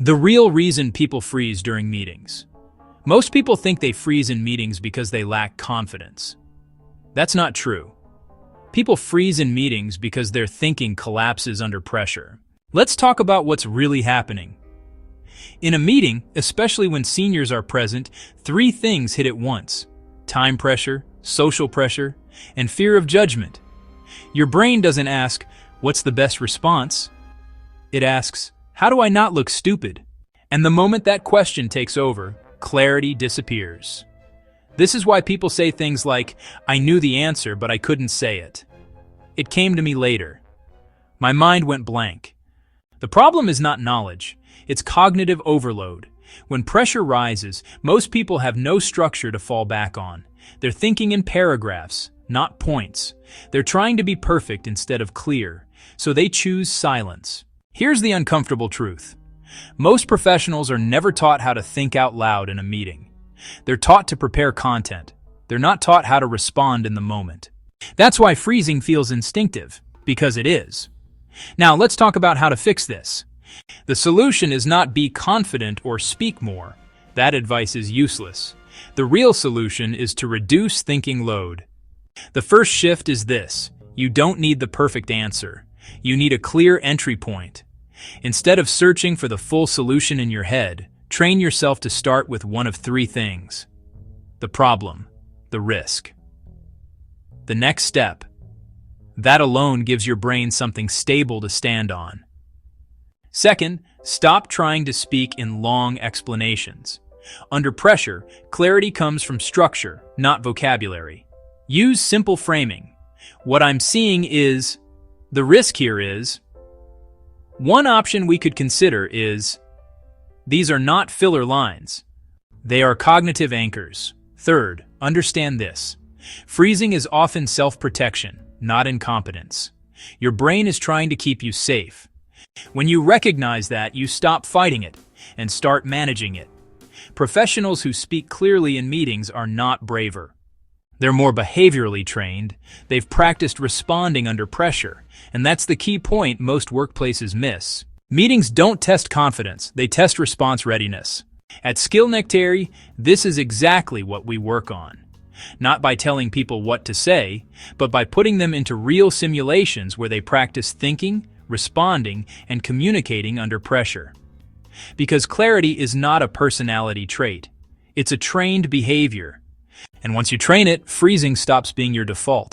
The real reason people freeze during meetings. Most people think they freeze in meetings because they lack confidence. That's not true. People freeze in meetings because their thinking collapses under pressure. Let's talk about what's really happening. In a meeting, especially when seniors are present, three things hit at once: time pressure, social pressure, and fear of judgment. Your brain doesn't ask, "What's the best response?" It asks, "How do I not look stupid?" And the moment that question takes over, clarity disappears. This is why people say things like, "I knew the answer, but I couldn't say it. It came to me later. My mind went blank." The problem is not knowledge, it's cognitive overload. When pressure rises, most people have no structure to fall back on. They're thinking in paragraphs, not points. They're trying to be perfect instead of clear, so they choose silence. Here's the uncomfortable truth. Most professionals are never taught how to think out loud in a meeting. They're taught to prepare content. They're not taught how to respond in the moment. That's why freezing feels instinctive, because it is. Now let's talk about how to fix this. The solution is not be confident or speak more. That advice is useless. The real solution is to reduce thinking load. The first shift is this: you don't need the perfect answer. You need a clear entry point. Instead of searching for the full solution in your head, train yourself to start with one of three things: the problem, the risk, the next step. That alone gives your brain something stable to stand on. Second, stop trying to speak in long explanations. Under pressure, clarity comes from structure, not vocabulary. Use simple framing. What I'm seeing is, the risk here is. One option we could consider is, these are not filler lines. They are cognitive anchors. Third, understand this. Freezing is often self-protection, not incompetence. Your brain is trying to keep you safe. When you recognize that, you stop fighting it and start managing it. Professionals who speak clearly in meetings are not braver. They're more behaviorally trained. They've practiced responding under pressure, and that's the key point most workplaces miss. Meetings don't test confidence, they test response readiness. At SkillNectere, this is exactly what we work on. Not by telling people what to say, but by putting them into real simulations where they practice thinking, responding, and communicating under pressure. Because clarity is not a personality trait. It's a trained behavior. And once you train it, freezing stops being your default.